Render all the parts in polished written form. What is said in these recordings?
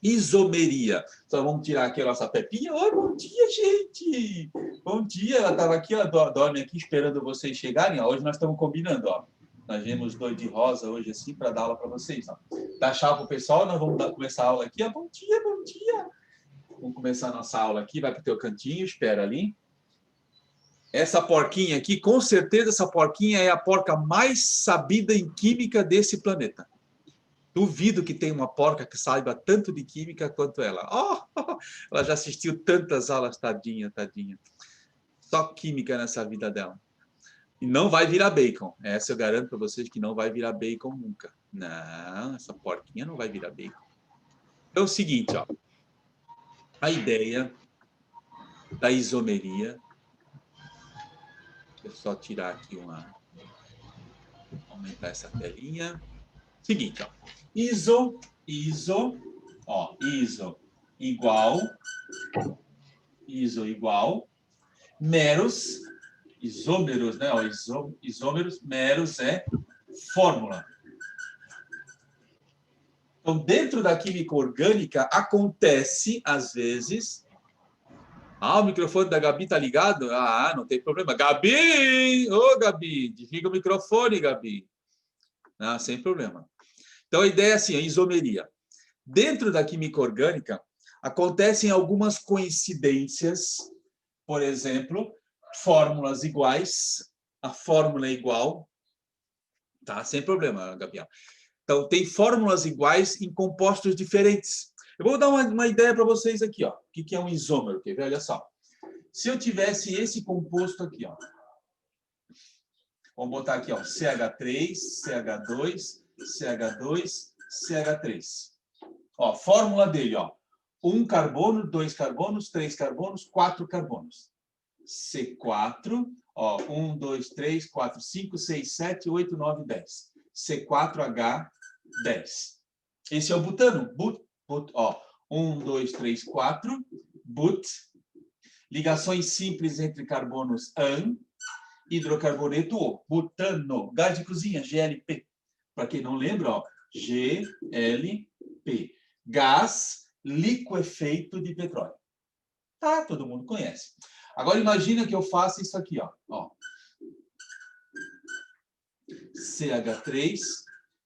Isomeria. Então, vamos tirar aqui a nossa Pepinha. Oi, bom dia, gente! Bom dia, ela estava aqui, ela dorme aqui esperando vocês chegarem. Ó. Hoje nós estamos combinando, ó. Nós viemos dois de rosa hoje, assim, para dar aula para vocês. Ó. Dá tchau para o pessoal, nós vamos começar a aula aqui. Ó. Bom dia, bom dia! Vamos começar a nossa aula aqui, vai para o teu cantinho, espera ali. Essa porquinha aqui, com certeza essa porquinha é a porca mais sabida em química desse planeta. Duvido que tenha uma porca que saiba tanto de química quanto ela. Oh, ela já assistiu tantas aulas, tadinha, tadinha. Só química nessa vida dela. E não vai virar bacon. Essa eu garanto para vocês que não vai virar bacon nunca. Não, essa porquinha não vai virar bacon. Então é o seguinte, ó. A ideia da isomeria. Deixa eu só tirar aqui uma... Aumentar essa telinha. Seguinte, ó. Iso igual, meros, isômeros, né? Ó, isômeros, meros é fórmula. Então, dentro da química orgânica, acontece, às vezes... Ah, o microfone da Gabi tá ligado? Ah, não tem problema. Gabi! Ô, Gabi, desliga o microfone, Gabi. Ah, sem problema. Então, a ideia é assim, a isomeria. Dentro da química orgânica, acontecem algumas coincidências, por exemplo, fórmulas iguais, a fórmula é igual, tá? Sem problema, Gabriel. Então, tem fórmulas iguais em compostos diferentes. Eu vou dar uma ideia para vocês aqui, ó. O que é um isômero? Quer ver? Olha só. Se eu tivesse esse composto aqui, ó. Vamos botar aqui, ó, CH3, CH2, CH2, CH3. Ó, fórmula dele, ó. 1 carbono, 2 carbonos, 3 carbonos, 4 carbonos. C4, ó, 1, 2, 3, 4, 5, 6, 7, 8, 9, 10. C4H10. Esse é o butano. Ó, 1, 2, 3, 4. But. Ligações simples entre carbonos AN. Hidrocarboneto O. Butano. Gás de cozinha, GLP. Para quem não lembra, ó, GLP. Gás liquefeito de petróleo. Tá, todo mundo conhece. Agora imagina que eu faça isso aqui, ó. CH3,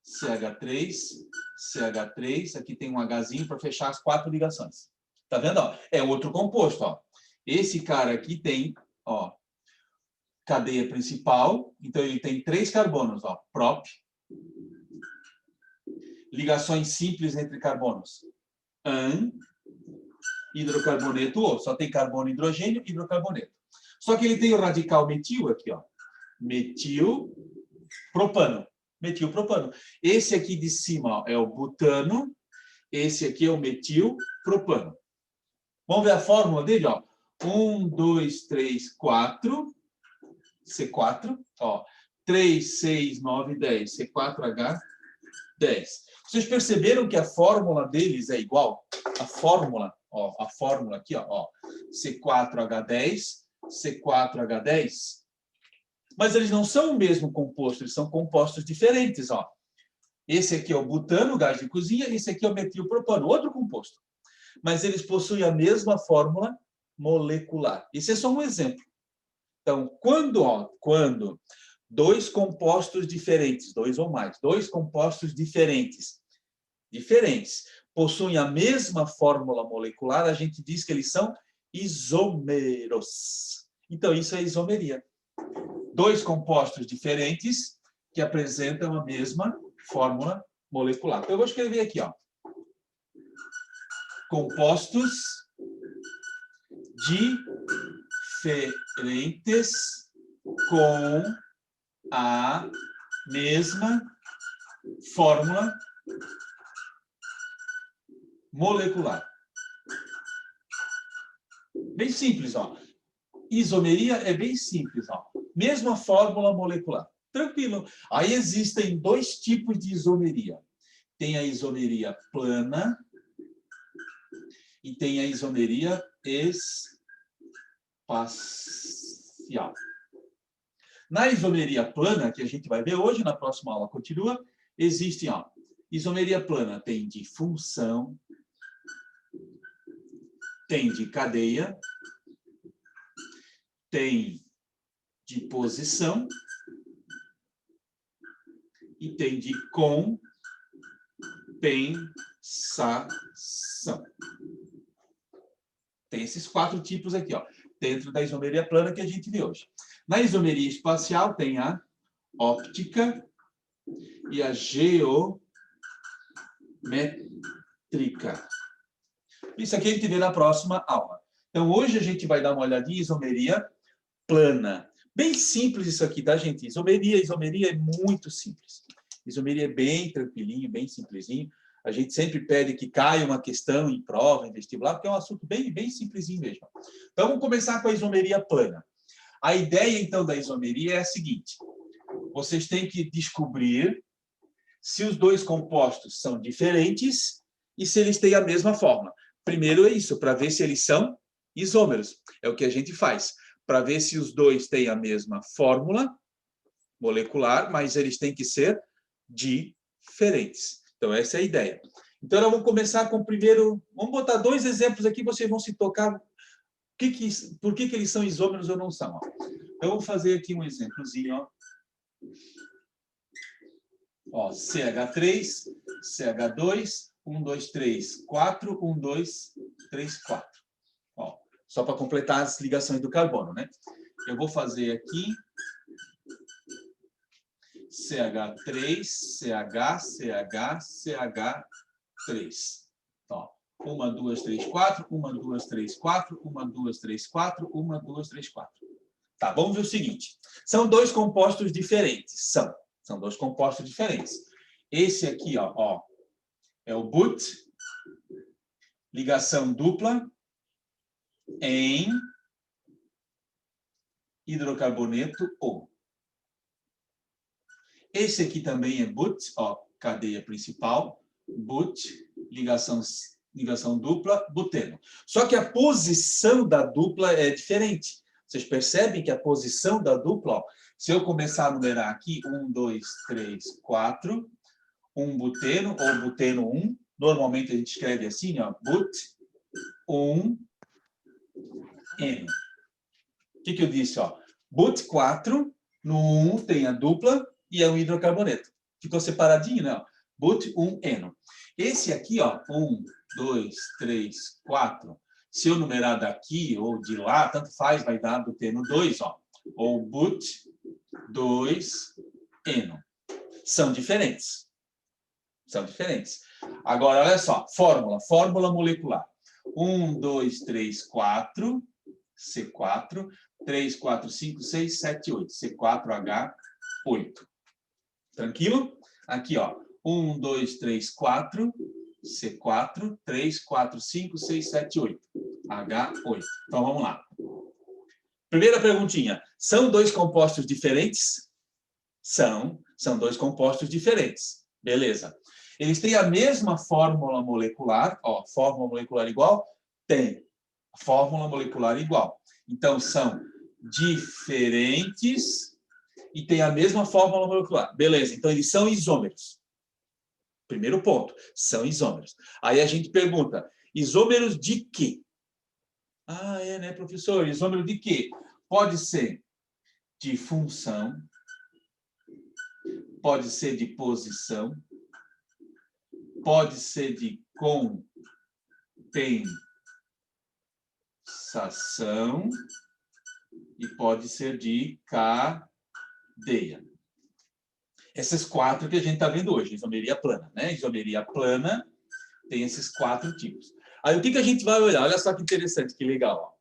CH3, CH3. Aqui tem um Hzinho para fechar as 4 ligações. Tá vendo? Ó? É outro composto, ó. Esse cara aqui tem, ó, cadeia principal. Então ele tem 3 carbonos, ó. Prop. Ligações simples entre carbonos. AN. Hidrocarboneto O. Só tem carbono, hidrogênio, hidrocarboneto. Só que ele tem o radical metil aqui, ó. Metil, propano. Metil, propano. Esse aqui de cima, ó, é o butano. Esse aqui é o metil, propano. Vamos ver a fórmula dele, ó. 1, 2, 3, 4. C4, ó. 3, 6, 9, 10. C4H10. Vocês perceberam que a fórmula deles é igual? A fórmula, ó, a fórmula aqui, ó, C4H10, C4H10. Mas eles não são o mesmo composto, eles são compostos diferentes, ó. Esse aqui é o butano, gás de cozinha, esse aqui é o metilpropano, outro composto. Mas eles possuem a mesma fórmula molecular. Esse é só um exemplo. Então, quando dois compostos diferentes, 2 ou mais, 2 compostos diferentes, possuem a mesma fórmula molecular, a gente diz que eles são isômeros. Então, isso é isomeria. 2 compostos diferentes que apresentam a mesma fórmula molecular. Então, eu vou escrever aqui, ó. Compostos diferentes com a mesma fórmula molecular. Bem simples, ó. Isomeria é bem simples, ó. Mesma fórmula molecular. Tranquilo. Aí existem 2 tipos de isomeria. Tem a isomeria plana e tem a isomeria espacial. Na isomeria plana, que a gente vai ver hoje, na próxima aula continua, existem, ó, isomeria plana tem de função, tem de cadeia, tem de posição e tem de compensação. Tem esses 4 tipos aqui, ó, dentro da isomeria plana que a gente vê hoje. Na isomeria espacial tem a óptica e a geométrica. Isso aqui a gente vê na próxima aula. Então, hoje a gente vai dar uma olhadinha em isomeria plana. Bem simples isso aqui, tá, gente? Isomeria é muito simples. Isomeria é bem tranquilinho, bem simplesinho. A gente sempre pede que caia uma questão em prova, em vestibular, porque é um assunto bem simplesinho mesmo. Então, vamos começar com a isomeria plana. A ideia, então, da isomeria é a seguinte. Vocês têm que descobrir se os dois compostos são diferentes e se eles têm a mesma fórmula. Primeiro é isso, para ver se eles são isômeros. É o que a gente faz. Para ver se os dois têm a mesma fórmula molecular, mas eles têm que ser diferentes. Então, essa é a ideia. Então, nós vamos começar com o primeiro... Vamos botar 2 exemplos aqui, vocês vão se tocar por que eles são isômeros ou não são. Ó. Eu vou fazer aqui um exemplozinho. Ó, CH3, CH2, 1, 2, 3, 4, 1, 2, 3, 4. Ó, só para completar as ligações do carbono, né? Eu vou fazer aqui CH3, CH, CH, CH3. Ó, 1, 2, 3, 4, 1, 2, 3, 4, 1, 2, 3, 4, 1, 2, 3, 4. Tá, vamos ver o seguinte. São 2 compostos diferentes. São 2 compostos diferentes. Esse aqui, ó, é o but, ligação dupla em hidrocarboneto O. Esse aqui também é but, ó, cadeia principal, but, ligação dupla, buteno. Só que a posição da dupla é diferente. Vocês percebem que a posição da dupla, ó, se eu começar a numerar aqui, 1, 2, 3, 4, 1 buteno ou buteno 1, normalmente a gente escreve assim, ó, but, 1, eno. O que eu disse? Ó? But 4, no 1 tem a dupla e é um hidrocarboneto. Ficou separadinho, né? But 1, eno. Esse aqui, ó, 1, 2, 3, 4, se eu numerar daqui ou de lá, tanto faz, vai dar buteno 2, ó. Ou but 2, eno. São diferentes. São diferentes. Agora, olha só, fórmula molecular. 1, 2, 3, 4, C4, 3, 4, 5, 6, 7, 8. C4H8. Tranquilo? Aqui, ó. 1, 2, 3, 4, C4, 3, 4, 5, 6, 7, 8. H8. Então, vamos lá. Primeira perguntinha. São 2 compostos diferentes? São 2 compostos diferentes. Beleza. Eles têm a mesma fórmula molecular. Ó, fórmula molecular igual? Tem. Fórmula molecular igual. Então, são diferentes e têm a mesma fórmula molecular. Beleza, então eles são isômeros. Primeiro ponto, são isômeros. Aí a gente pergunta, isômeros de quê? Ah, é, né, professor? Isômero de quê? Pode ser de função, pode ser de posição, pode ser de compensação e pode ser de cadeia. Essas 4 que a gente está vendo hoje, isomeria plana, né? Isomeria plana tem esses 4 tipos. Aí o que a gente vai olhar? Olha só que interessante, que legal. Ó.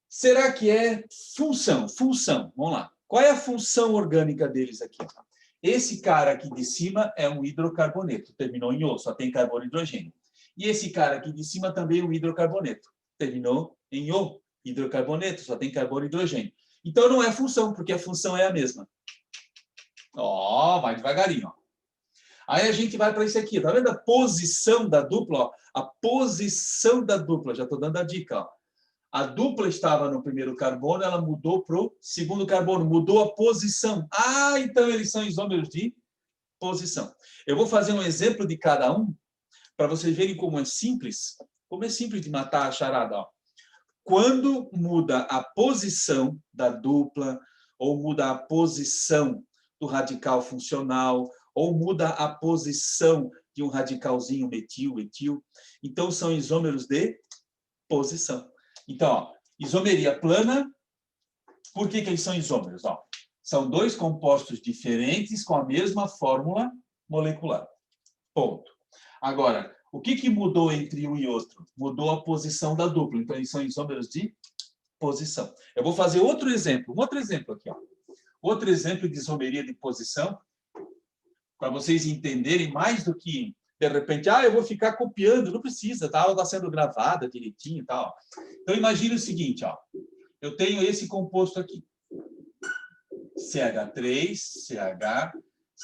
Será que é função? Função, vamos lá. Qual é a função orgânica deles aqui? Esse cara aqui de cima é um hidrocarboneto, terminou em O, só tem carbono e hidrogênio. E esse cara aqui de cima também é um hidrocarboneto, terminou em O, hidrocarboneto, só tem carbono e hidrogênio. Então não é função, porque a função é a mesma. Ó, vai devagarinho. Ó. Aí a gente vai para isso aqui, tá vendo a posição da dupla? Ó? A posição da dupla, já estou dando a dica. Ó. A dupla estava no primeiro carbono, ela mudou para o segundo carbono, mudou a posição. Ah, então eles são isômeros de posição. Eu vou fazer um exemplo de cada um, para vocês verem como é simples. Como é simples de matar a charada, ó. Quando muda a posição da dupla, ou muda a posição do radical funcional, ou muda a posição de um radicalzinho metil, etil, então são isômeros de posição. Então, ó, isomeria plana, por que eles são isômeros? Ó, são dois compostos diferentes com a mesma fórmula molecular. Ponto. Agora, o que mudou entre um e outro? Mudou a posição da dupla. Então, eles são isômeros de posição. Eu vou fazer outro exemplo. Um outro exemplo aqui, ó. Outro exemplo de isomeria de posição, para vocês entenderem mais do que, de repente, eu vou ficar copiando. Não precisa, tá? A aula está sendo gravada direitinho e tal. Então, imagine o seguinte, ó. Eu tenho esse composto aqui. CH3, CH,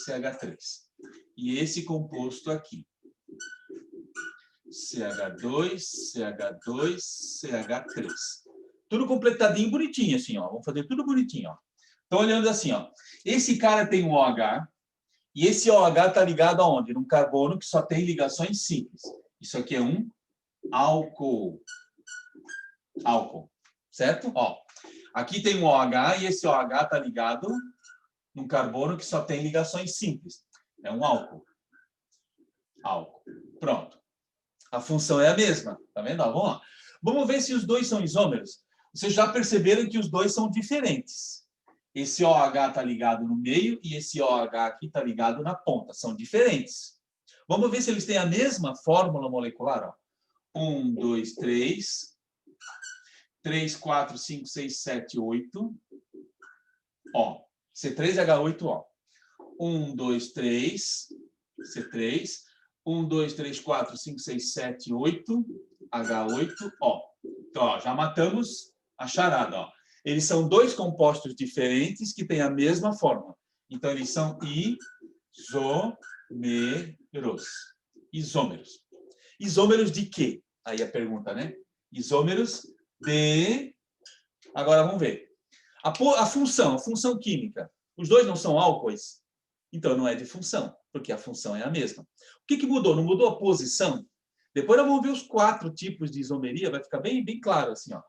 CH3. E esse composto aqui. CH2, CH2, CH3. Tudo completadinho, bonitinho, assim, ó. Vamos fazer tudo bonitinho, ó. Então, olhando assim, ó. Esse cara tem um OH, e esse OH está ligado aonde? Num carbono que só tem ligações simples. Isso aqui é um álcool. Álcool, certo? Ó, aqui tem um OH, e esse OH está ligado num carbono que só tem ligações simples. É um álcool. Álcool. Pronto. A função é a mesma, tá vendo? Vamos lá. Vamos ver se os dois são isômeros. Vocês já perceberam que os dois são diferentes. Esse OH está ligado no meio e esse OH aqui está ligado na ponta. São diferentes. Vamos ver se eles têm a mesma fórmula molecular. Ó. 1, 2, 3. 3, 4, 5, 6, 7, 8. Ó, C3H8, ó. 1, 2, 3. C3. 1, 2, 3, 4, 5, 6, 7, 8, H8, ó. Então, ó, já matamos a charada, ó. Eles são dois compostos diferentes que têm a mesma fórmula. Então, eles são isômeros. Isômeros. Isômeros de quê? Aí a pergunta, né? Isômeros de... Agora, vamos ver. A função química. Os dois não são álcoois? Então, não é de função, porque a função é a mesma. O que mudou? Não mudou a posição? Depois nós vamos ver os 4 tipos de isomeria, vai ficar bem claro assim, ó.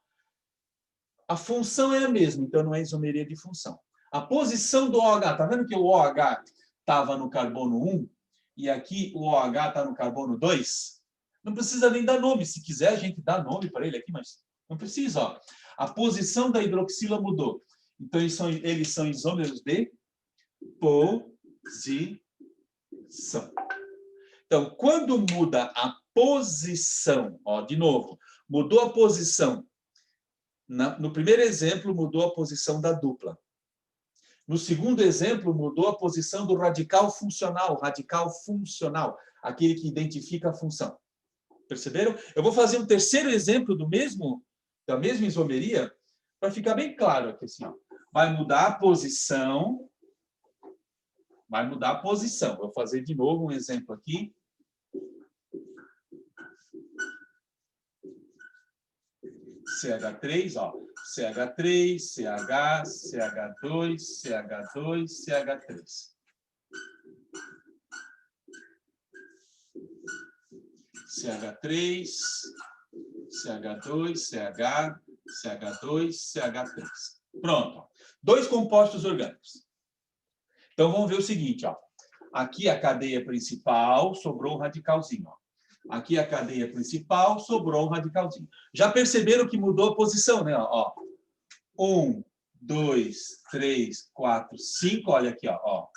A função é a mesma, então não é isomeria de função. A posição do OH, tá vendo que o OH estava no carbono 1 e aqui o OH está no carbono 2? Não precisa nem dar nome. Se quiser, a gente dá nome para ele aqui, mas não precisa, ó. A posição da hidroxila mudou. Então, eles são isômeros de posição. Então, quando muda a posição, ó, de novo, mudou a posição. No primeiro exemplo, mudou a posição da dupla. No segundo exemplo, mudou a posição do radical funcional, aquele que identifica a função. Perceberam? Eu vou fazer um terceiro exemplo da mesma isomeria, para ficar bem claro aqui, assim, ó. Vai mudar a posição. Vai mudar a posição. Vou fazer de novo um exemplo aqui. CH3, ó. CH3, CH, CH2, CH2, CH3. CH3, CH2, CH, CH2, CH3. Pronto. 2 compostos orgânicos. Então, vamos ver o seguinte, ó. Aqui a cadeia principal, sobrou um radicalzinho, ó. Aqui a cadeia principal, sobrou um radicalzinho. Já perceberam que mudou a posição, né? Ó. 1, 2, 3, 4, 5. Olha aqui, ó.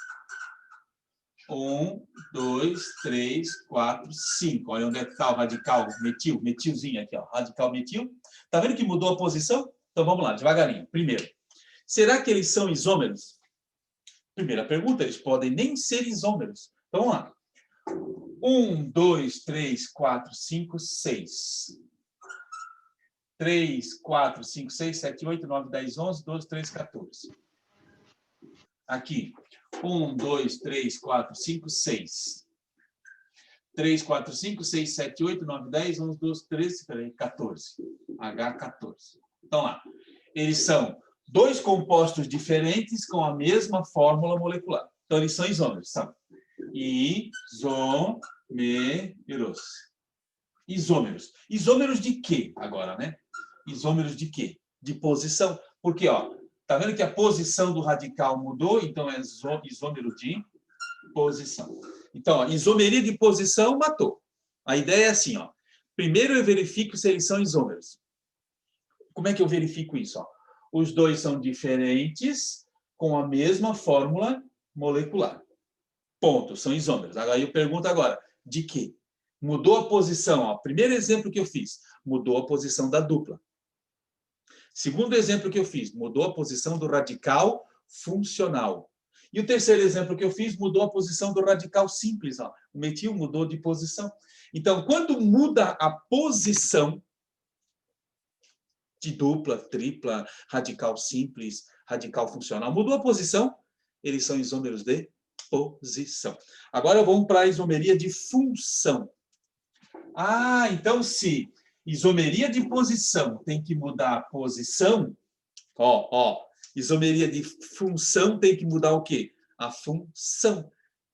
1, 2, 3, 4, 5. Olha onde é que está o radical metil, metilzinho aqui, ó. Radical metil. Tá vendo que mudou a posição? Então vamos lá, devagarinho. Primeiro, será que eles são isômeros? Primeira pergunta, eles podem nem ser isômeros. Então vamos lá. 1, 2, 3, 4, 5, 6. 3, 4, 5, 6, 7, 8, 9, 10, 11, 12, 13, 14. Aqui. 1, 2, 3, 4, 5, 6. 3, 4, 5, 6, 7, 8, 9, 10, 11, 12, 13, 14. H14. Então lá. Eles são 2 compostos diferentes com a mesma fórmula molecular. Então eles são isômeros, sabe? Isômeros. Isômeros. Isômeros de quê agora, né? Isômeros de quê? De posição. Porque, ó, tá vendo que a posição do radical mudou? Então, é isômero de posição. Então, ó, isomeria de posição matou. A ideia é assim, ó. Primeiro eu verifico se eles são isômeros. Como é que eu verifico isso? Ó? Os dois são diferentes com a mesma fórmula molecular. Ponto, são isômeros. Aí eu pergunto agora, de quê? Mudou a posição. Ó. Primeiro exemplo que eu fiz, mudou a posição da dupla. Segundo exemplo que eu fiz, mudou a posição do radical funcional. E o terceiro exemplo que eu fiz, mudou a posição do radical simples. Ó. O metil mudou de posição. Então, quando muda a posição de dupla, tripla, radical simples, radical funcional, mudou a posição, eles são isômeros de posição. Agora vamos para a isomeria de função. Ah, então se isomeria de posição tem que mudar a posição, isomeria de função tem que mudar o quê? A função.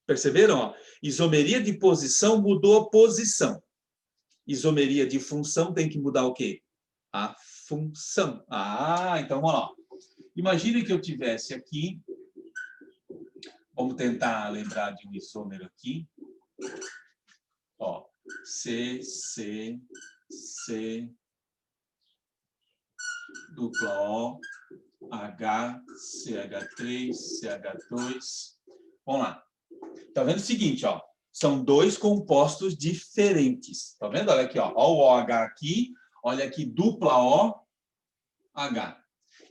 Perceberam? Ó? Isomeria de posição mudou a posição. Isomeria de função tem que mudar o quê? A função. Ah, então vamos lá. Imagine que eu tivesse aqui, vamos tentar lembrar de um isômero aqui. Ó, C, dupla O, H, CH3, CH2. Vamos lá. Tá vendo o seguinte, ó? São dois compostos diferentes. Tá vendo? Olha aqui, ó. Ó o OH aqui. Olha aqui, dupla OH.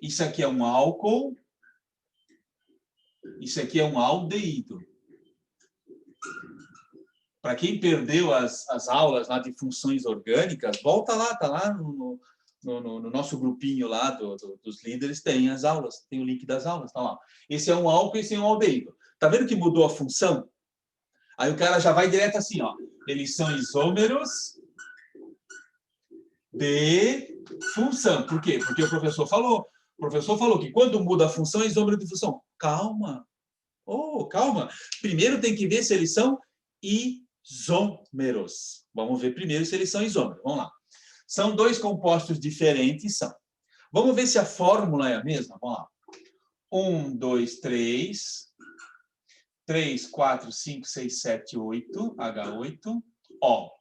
Isso aqui é um álcool. Isso aqui é um aldeído. Para quem perdeu as aulas lá de funções orgânicas, volta lá, tá lá no nosso grupinho lá dos líderes, tem as aulas, tem o link das aulas, tá lá. Esse é um álcool e esse é um aldeído. Tá vendo que mudou a função? Aí o cara já vai direto assim, ó. Eles são isômeros de função. Por quê? Porque o professor falou. O professor falou que quando muda a função, é isômero de função. Calma. Oh, calma. Primeiro tem que ver se eles são isômeros. Vamos ver primeiro se eles são isômeros. Vamos lá. São dois compostos diferentes, são. Vamos ver se a fórmula é a mesma? Vamos lá. 1, 2, 3. 3, 4, 5, 6, 7, 8. H8. O.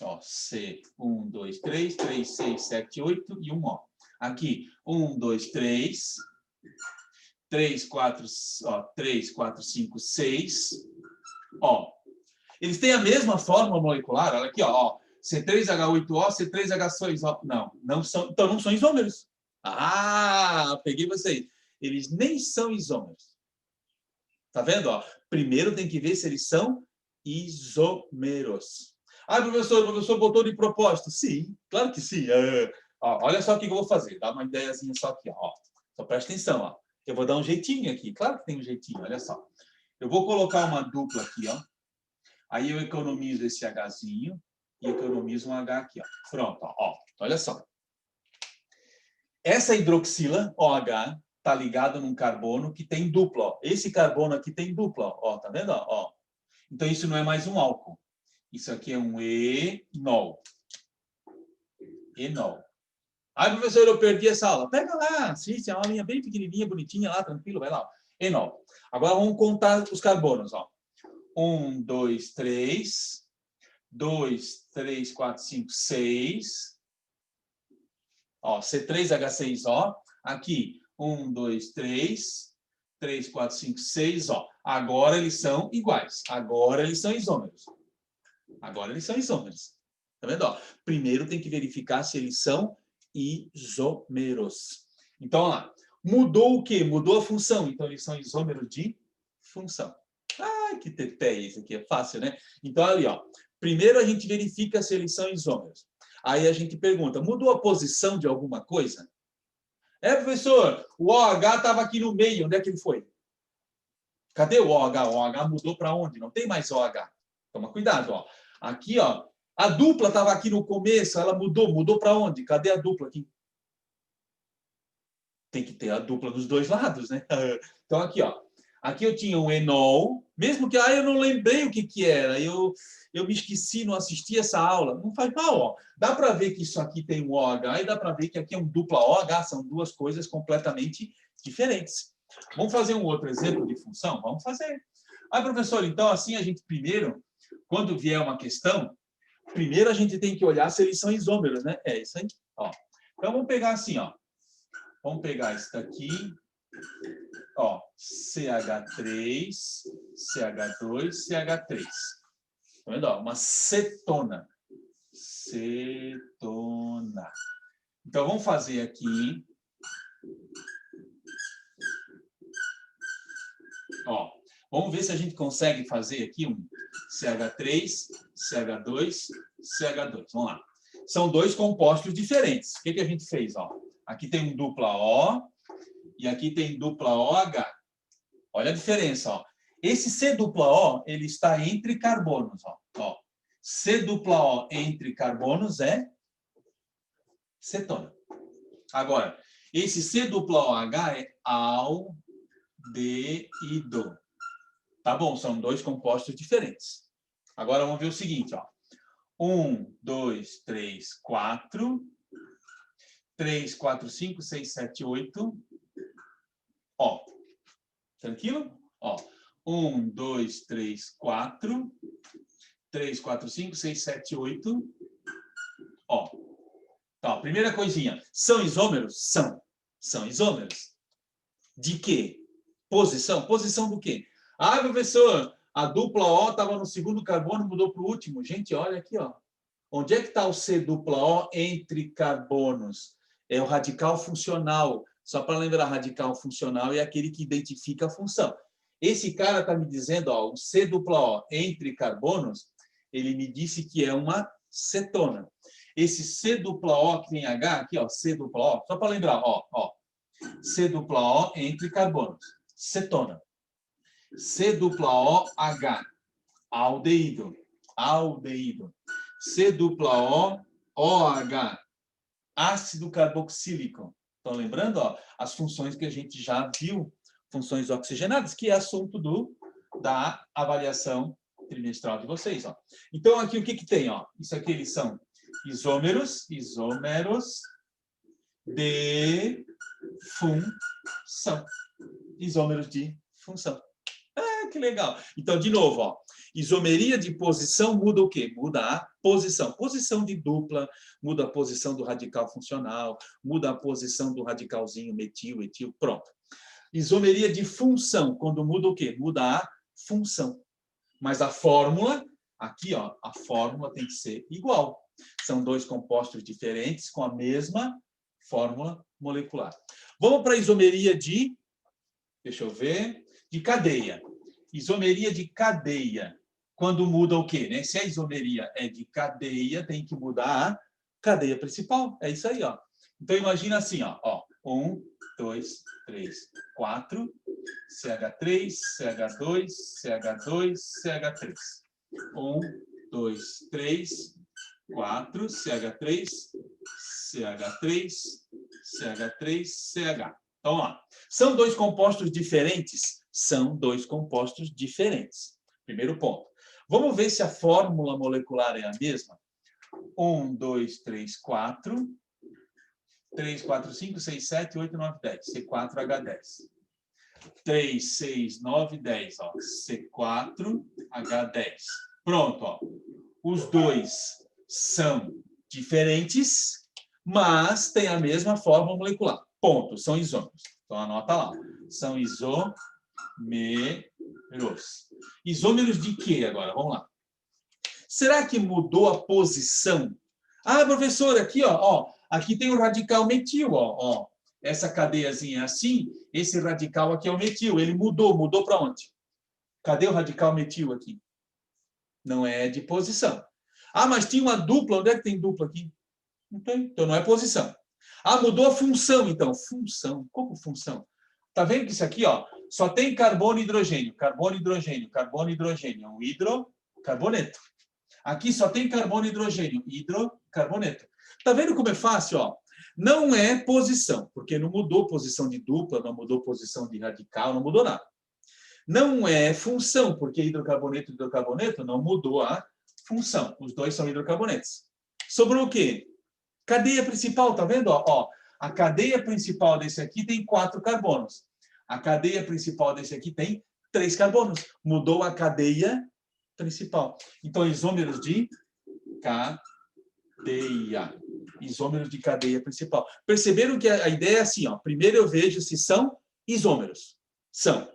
Ó, C. 1, 2, 3. 3, 6, 7, 8 e 1 O. Aqui, 1, 2, 3. 3, 4, 5, 6. Ó. Eles têm a mesma fórmula molecular. Olha aqui, ó. C3H8O, C3H6O. Não são. Então, não são isômeros. Ah, peguei vocês. Eles nem são isômeros. Tá vendo? Ó? Primeiro tem que ver se eles são isômeros. Ah, o professor botou de propósito. Sim, claro que sim. Ó, olha só o que eu vou fazer. Dá uma ideiazinha só aqui. Ó. Só presta atenção. Ó. Eu vou dar um jeitinho aqui. Claro que tem um jeitinho. Olha só. Eu vou colocar uma dupla aqui. Ó. Aí eu economizo esse Hzinho e economizo um H aqui. Ó. Pronto. Ó. Olha só. Essa hidroxila, OH, está ligado num carbono que tem dupla. Ó. Esse carbono aqui tem dupla. Ó. Tá vendo? Ó. Então, isso não é mais um álcool. Isso aqui é um enol. Enol. Aí, professor, eu perdi essa aula. Pega lá, assiste, é uma aulinha bem pequenininha, bonitinha lá, tranquilo, vai lá. Enol. Agora, vamos contar os carbonos. Ó. 1, 2, 3. 2, 3, 4, 5, 6. Ó, C3H6O. Aqui, 1, 2, 3. 3, 4, 5, 6. Ó. Agora eles são iguais. Agora eles são isômeros. Agora eles são isômeros. Tá vendo? Ó, primeiro tem que verificar se eles são isômeros. Então, olha lá. Mudou o quê? Mudou a função. Então, eles são isômeros de função. Ai, que teté isso aqui. É fácil, né? Então, ali, ó. Primeiro a gente verifica se eles são isômeros. Aí a gente pergunta, mudou a posição de alguma coisa? Professor, o OH estava aqui no meio. Onde é que ele foi? Cadê o OH? O OH mudou para onde? Não tem mais OH. Toma cuidado, ó. Aqui, ó. A dupla estava aqui no começo, ela mudou. Mudou para onde? Cadê a dupla aqui? Tem que ter a dupla dos dois lados, né? Então, aqui, ó. Aqui eu tinha um enol, mesmo que eu não lembrei o que era. eu me esqueci, não assisti essa aula. Não faz mal, ó. Dá para ver que isso aqui tem um OH e dá para ver que aqui é um dupla OH, são duas coisas completamente diferentes. Vamos fazer um outro exemplo de função? Vamos fazer. Ah, professor, então assim a gente primeiro, quando vier uma questão, primeiro a gente tem que olhar se eles são isômeros, né? É isso aí. Ó. Então vamos pegar assim, ó. Vamos pegar isso daqui. Ó, CH3, CH2, CH3. Tá vendo? Ó, uma cetona. Cetona. Então, vamos fazer aqui. Ó, vamos ver se a gente consegue fazer aqui um CH3, CH2, CH2. Vamos lá. São dois compostos diferentes. O que a gente fez? Ó, aqui tem um dupla O e aqui tem dupla OH. Olha a diferença, ó. Esse C dupla O, ele está entre carbonos, ó. C dupla O entre carbonos é cetona. Agora, esse C dupla OH é aldeído. Tá bom, são dois compostos diferentes. Agora vamos ver o seguinte, ó. 1, 2, 3, 4. 3, 4, 5, 6, 7, 8. Ó. Tranquilo? Ó. 1, 2, 3, 4. 3, 4, 5, 6, 7, 8. Ó. Tá, primeira coisinha. São isômeros? São. São isômeros. De quê? Posição. Posição do quê? Ah, professor, a dupla O estava no segundo carbono, mudou para o último. Gente, olha aqui, ó. Onde é que está o C dupla O entre carbonos? É o radical funcional. Só para lembrar, radical funcional é aquele que identifica a função. Esse cara está me dizendo, ó, o C dupla O entre carbonos, ele me disse que é uma cetona. Esse C dupla O que tem H, aqui, ó, C dupla O, só para lembrar, ó, C dupla O entre carbonos, cetona. C dupla OH, aldeído, aldeído. C dupla O, OH, ácido carboxílico. Estão lembrando? Ó, as funções que a gente já viu, funções oxigenadas, que é assunto da avaliação trimestral de vocês. Ó. Então, aqui o que tem? Ó? Isso aqui eles são isômeros de função. Isômeros de função. Ah, que legal. Então, de novo, ó, isomeria de posição muda o quê? Muda a posição. Posição de dupla, muda a posição do radical funcional, muda a posição do radicalzinho metil, etil, pronto. Isomeria de função, quando muda o quê? Muda a função. Mas a fórmula, aqui, ó, a fórmula tem que ser igual. São dois compostos diferentes com a mesma fórmula molecular. Vamos para a isomeria de, deixa eu ver, de cadeia. Isomeria de cadeia. Quando muda o quê? Né? Se a isomeria é de cadeia, tem que mudar a cadeia principal. É isso aí, ó. Então, imagina assim, ó. 1, 2, 3, 4, CH3, CH2, CH2, CH3. 1, 2, 3, 4, CH3, CH3, CH3, CH. Então, ó, são dois compostos diferentes? São dois compostos diferentes. Primeiro ponto. Vamos ver se a fórmula molecular é a mesma? 1, 2, 3, 4. 3, 4, 5, 6, 7, 8, 9, 10. C4H10. 3, 6, 9, 10. Ó. C4H10. Pronto. Ó. Os dois são diferentes, mas têm a mesma fórmula molecular. Ponto. São isômeros. Então, anota lá. São isômeros. Isômeros de quê agora? Vamos lá. Será que mudou a posição? Ah, professor, aqui, ó, aqui tem o radical metil, ó. Essa cadeiazinha é assim, esse radical aqui é o metil. Ele mudou para onde? Cadê o radical metil aqui? Não é de posição. Ah, mas tinha uma dupla. Onde é que tem dupla aqui? Não tem. Então não é posição. Ah, mudou a função, então. Função. Como função? Tá vendo que isso aqui, ó, só tem carbono e hidrogênio. Carbono e hidrogênio. Carbono e hidrogênio. Um hidrocarboneto. Aqui só tem carbono e hidrogênio. Hidrocarboneto. Tá vendo como é fácil, ó? Não é posição, porque não mudou posição de dupla, não mudou posição de radical, não mudou nada. Não é função, porque hidrocarboneto não mudou a função. Os dois são hidrocarbonetos. Sobrou o quê? Cadeia principal, tá vendo? Ó, a cadeia principal desse aqui tem 4 carbonos. A cadeia principal desse aqui tem 3 carbonos. Mudou a cadeia principal. Então, isômeros de cadeia. Isômeros de cadeia principal. Perceberam que a ideia é assim, ó. Primeiro eu vejo se são isômeros. São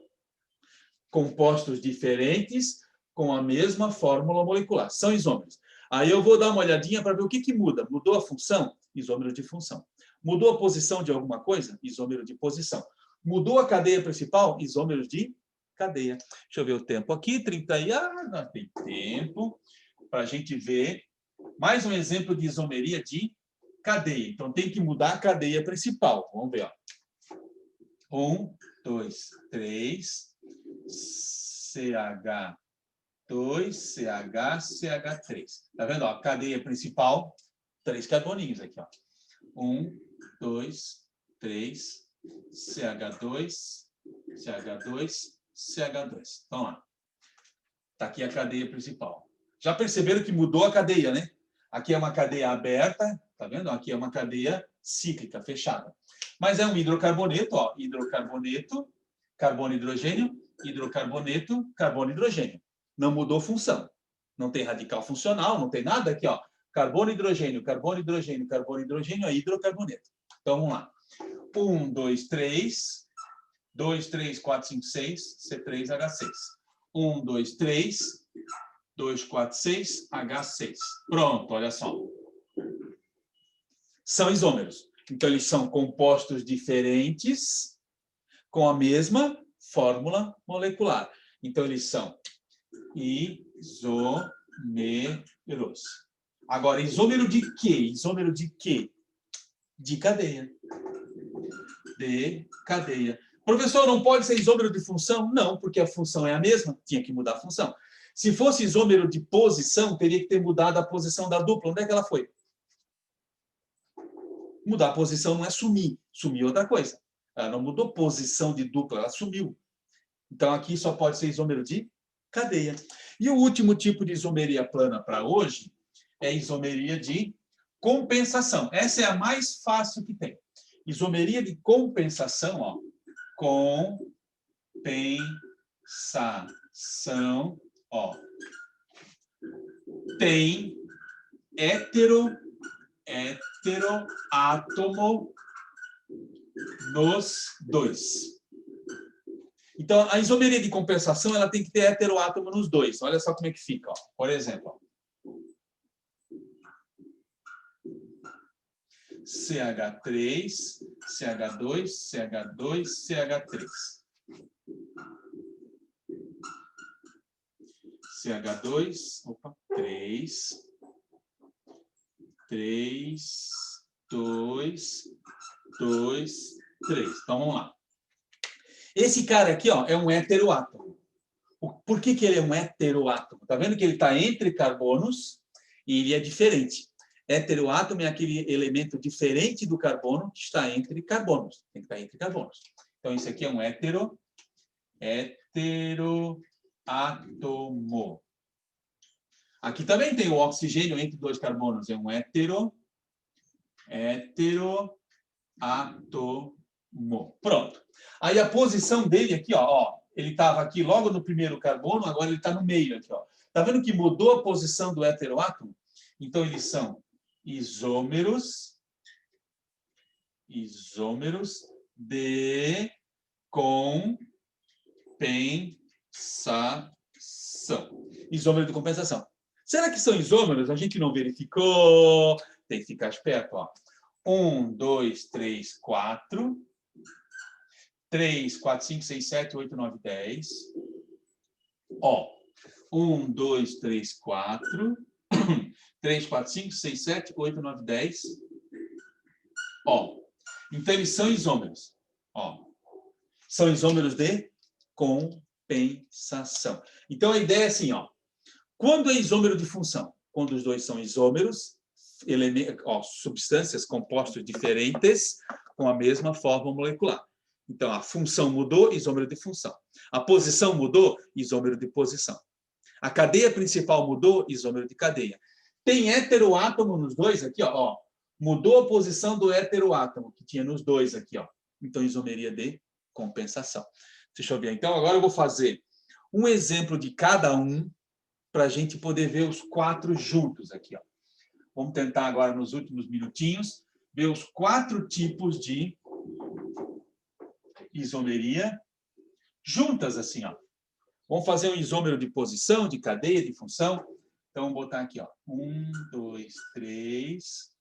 compostos diferentes com a mesma fórmula molecular. São isômeros. Aí eu vou dar uma olhadinha para ver o que muda. Mudou a função? Isômero de função. Mudou a posição de alguma coisa? Isômero de posição. Mudou a cadeia principal? Isômeros de cadeia. Deixa eu ver o tempo aqui. 30 e... não tem tempo para a gente ver mais um exemplo de isomeria de cadeia. Então, tem que mudar a cadeia principal. Vamos ver. Ó. 1, 2, 3, CH2, CH, CH3. Tá vendo? Ó, cadeia principal, 3 carboninhos aqui. Ó. 1, 2, 3, CH2, CH2, CH2. Então, lá. Está aqui a cadeia principal. Já perceberam que mudou a cadeia, né? Aqui é uma cadeia aberta, tá vendo? Aqui é uma cadeia cíclica, fechada. Mas é um hidrocarboneto, ó. Hidrocarboneto, carbono e hidrogênio, hidrocarboneto, carbono e hidrogênio. Não mudou função. Não tem radical funcional, não tem nada aqui, ó. Carbono, hidrogênio, carbono, hidrogênio, carbono, hidrogênio, é hidrocarboneto. Então, vamos lá. 1, 2, 3, 2, 3, 4, 5, 6, C3H6. 1, 2, 3, 2, 4, 6, H6. Pronto, olha só. São isômeros. Então, eles são compostos diferentes com a mesma fórmula molecular. Então, eles são isômeros. Agora, isômero de quê? Isômero de quê? De cadeia. De cadeia. Professor, não pode ser isômero de função? Não, porque a função é a mesma, tinha que mudar a função. Se fosse isômero de posição, teria que ter mudado a posição da dupla. Onde é que ela foi? Mudar a posição não é sumir. Sumir é outra coisa. Ela não mudou posição de dupla, ela sumiu. Então, aqui só pode ser isômero de cadeia. E o último tipo de isomeria plana para hoje é isomeria de compensação. Essa é a mais fácil que tem. Isomeria de compensação, ó. Compensação, ó. Tem heteroátomo nos dois. Então, a isomeria de compensação ela tem que ter heteroátomo nos dois. Olha só como é que fica. Ó. Por exemplo, ó. CH3, CH2, CH2, CH3. CH2, opa, 3, 3, 2, 2, 3. Então, vamos lá. Esse cara aqui, ó, é um heteroátomo. Por que ele é um heteroátomo? Tá vendo que ele está entre carbonos e ele é diferente. Heteroátomo é aquele elemento diferente do carbono que está entre carbonos. Tem que estar entre carbonos. Então, isso aqui é um heteroátomo. Aqui também tem o oxigênio entre 2 carbonos. É um heteroátomo. Pronto. Aí a posição dele aqui, ó, ele estava aqui logo no primeiro carbono, agora ele está no meio aqui, ó. Tá vendo que mudou a posição do heteroátomo? Então eles são isômeros de compensação. Isômero de compensação. Será que são isômeros? A gente não verificou. Tem que ficar esperto, ó. 1, 2, 3, 4. 3, 4, 5, 6, 7, 8, 9, 10. Ó. 1, 2, 3, 4. 3, 4, 5, 6, 7, 8, 9, 10. Ó. Então, eles são isômeros. Ó. São isômeros de compensação. Então, a ideia é assim, ó. Quando é isômero de função? Quando os dois são isômeros, substâncias, compostos diferentes, com a mesma forma molecular. Então, a função mudou, isômero de função. A posição mudou, isômero de posição. A cadeia principal mudou, isômero de cadeia. Tem heteroátomo nos dois aqui, ó. Mudou a posição do heteroátomo que tinha nos dois aqui, ó. Então, isomeria de compensação. Deixa eu ver. Então, agora eu vou fazer um exemplo de cada um para a gente poder ver os 4 juntos aqui, ó. Vamos tentar agora, nos últimos minutinhos, ver os 4 tipos de isomeria juntas, assim, ó. Vamos fazer um isômero de posição, de cadeia, de função. Então, vamos botar aqui, ó. 1, 2, 3.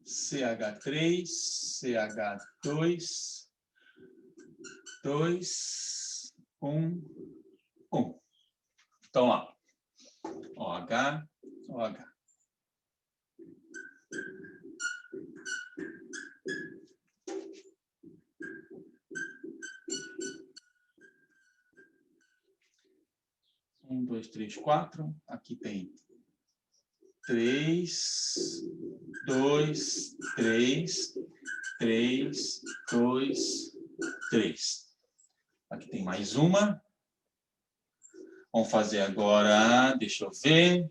CH3, CH2, 2, 1, 1. Então, ó. OH, OH. Um, dois, três, 4. Aqui tem 3, 2, 3, 3, 2, 3. Aqui tem mais uma. Vamos fazer agora, deixa eu ver.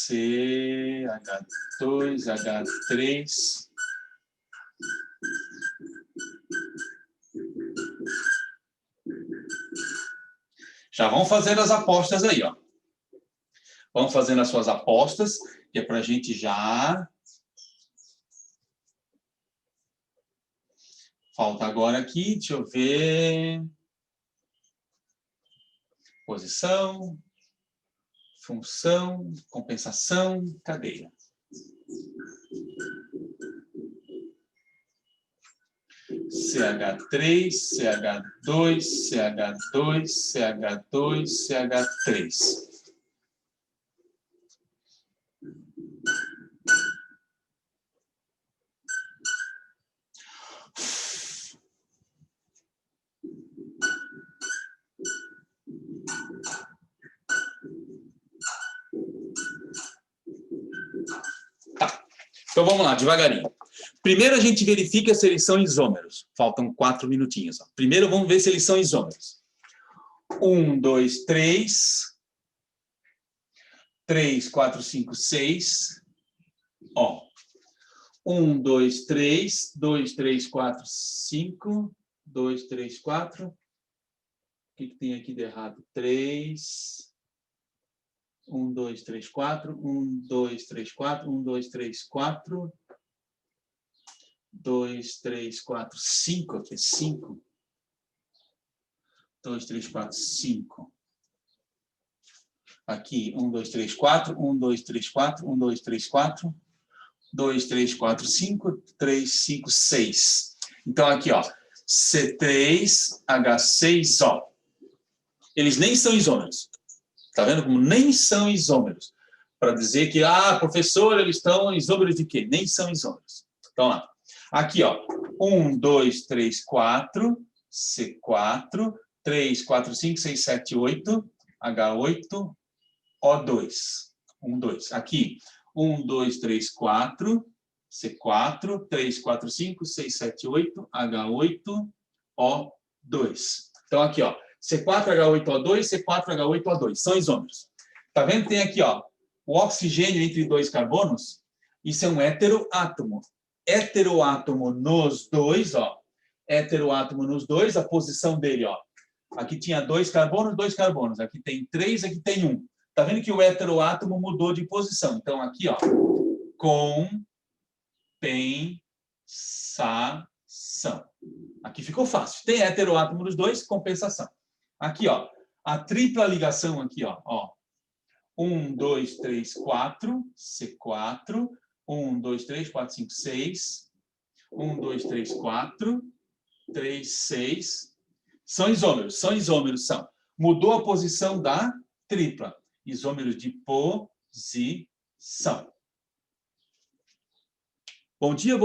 CH2, H3. Já vão fazendo as apostas aí, ó. Vão fazendo as suas apostas, que é para a gente já... Falta agora aqui, deixa eu ver... Posição, função, compensação, cadeia. CH3, CH2, CH2, CH2, CH3. Tá. Então vamos lá, devagarinho. Primeiro a gente verifica se eles são isômeros. Faltam 4 minutinhos. Ó. Primeiro vamos ver se eles são isômeros. 1, 2, 3. 3, 4, 5, 6. Ó. 1, 2, 3. 2, 3, 4, 5. 2, 3, 4. O que tem aqui de errado? 3. 1, 2, 3, 4. 1, 2, 3, 4. 1, 2, 3, 4. 2, 3, 4, 5. Aqui é 5. 2, 3, 4, 5. Aqui, 1, 2, 3, 4. 1, 2, 3, 4. 1, 2, 3, 4. 2, 3, 4, 5. 3, 5, 6. Então, aqui, ó. C3, H6, ó. Eles nem são isômeros. Tá vendo como nem são isômeros? Para dizer que, professor, eles estão isômeros de quê? Nem são isômeros. Então, lá. Aqui, ó. 1, 2, 3, 4. C4. 3, 4, 5, 6, 7, 8. H8. O2. 1, 2. Aqui. 1, 2, 3, 4. C4. 3, 4, 5, 6, 7, 8. H8. O2. Então, aqui, ó. C4H8O2, C4H8O2. São isômeros. Tá vendo? Tem aqui, ó, o oxigênio entre 2 carbonos. Isso é um heteroátomo. Heteroátomo nos dois, ó. Heteroátomo nos dois, a posição dele, ó. Aqui tinha 2 carbonos, 2 carbonos. Aqui tem 3, aqui tem 1. Tá vendo que o heteroátomo mudou de posição. Então, aqui, ó. Compensação. Aqui ficou fácil. Tem heteroátomo nos dois, compensação. Aqui, ó, a tripla ligação aqui, ó. 1, 2, 3, 4, C4. 1, 2, 3, 4, 5, 6. 1, 2, 3, 4. 3, 6. São isômeros, são. Mudou a posição da tripla. Isômeros de posição. Bom dia,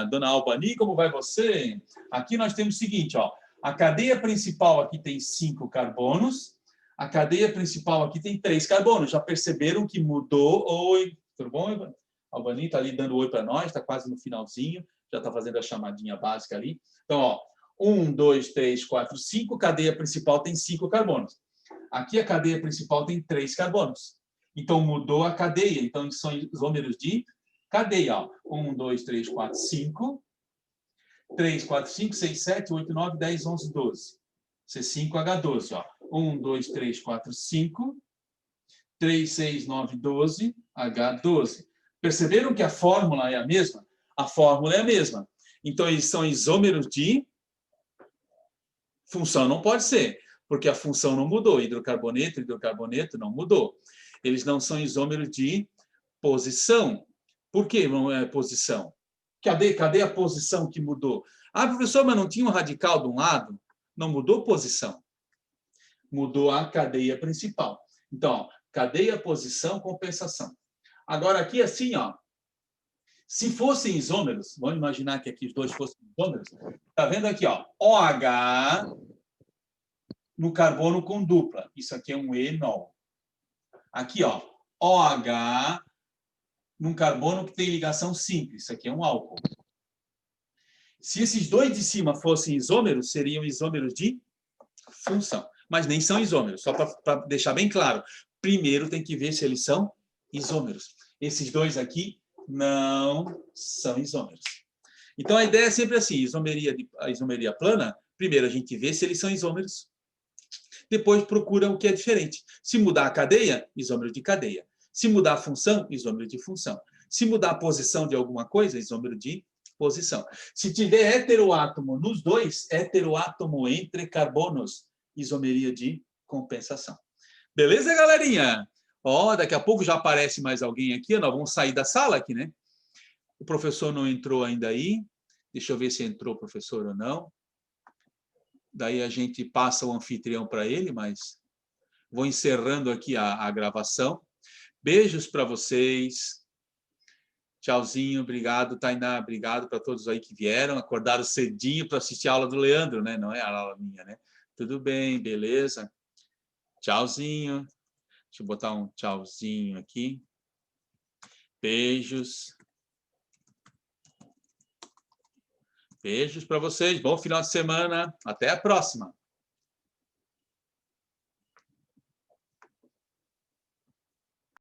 dona Albani, como vai você? Aqui nós temos o seguinte, ó. A cadeia principal aqui tem 5 carbonos. A cadeia principal aqui tem 3 carbonos. Já perceberam que mudou? Oi, tudo bom? Albani está ali dando oi para nós, está quase no finalzinho. Já está fazendo a chamadinha básica ali. Então, ó, 1, 2, 3, 4, 5. Cadeia principal tem 5 carbonos. Aqui a cadeia principal tem 3 carbonos. Então, mudou a cadeia. Então, são isômeros de cadeia. Ó. 1, 2, 3, 4, 5. 3, 4, 5, 6, 7, 8, 9, 10, 11, 12. C5H12. Ó. 1, 2, 3, 4, 5. 3, 6, 9, 12. H12. Perceberam que a fórmula é a mesma? A fórmula é a mesma. Então, eles são isômeros de função. Não pode ser, porque a função não mudou. Hidrocarboneto, hidrocarboneto não mudou. Eles não são isômeros de posição. Por que não é posição? Cadê a posição que mudou? Ah, professor, mas não tinha um radical de um lado? Não mudou posição. Mudou a cadeia principal. Então, ó, cadeia, posição, compensação. Agora, aqui assim, ó, se fossem isômeros, vamos imaginar que aqui os dois fossem isômeros, tá vendo aqui, ó, OH no carbono com dupla. Isso aqui é um enol. Aqui, ó, OH num carbono que tem ligação simples. Isso aqui é um álcool. Se esses dois de cima fossem isômeros, seriam isômeros de função. Mas nem são isômeros, só para deixar bem claro. Primeiro tem que ver se eles são isômeros. Esses dois aqui não são isômeros. Então, a ideia é sempre assim, a isomeria plana, primeiro a gente vê se eles são isômeros, depois procura o que é diferente. Se mudar a cadeia, isômero de cadeia. Se mudar a função, isômero de função. Se mudar a posição de alguma coisa, isômero de posição. Se tiver heteroátomo nos dois, heteroátomo entre carbonos, isomeria de compensação. Beleza, galerinha? Ó, daqui a pouco já aparece mais alguém aqui. Nós vamos sair da sala aqui, né? O professor não entrou ainda aí. Deixa eu ver se entrou o professor ou não. Daí a gente passa o anfitrião para ele, mas vou encerrando aqui a gravação. Beijos para vocês. Tchauzinho, obrigado, Tainá. Obrigado para todos aí que vieram. Acordaram cedinho para assistir a aula do Leandro, né? Não é a aula minha, né? Tudo bem, beleza? Tchauzinho. Deixa eu botar um tchauzinho aqui. Beijos. Beijos para vocês. Bom final de semana. Até a próxima.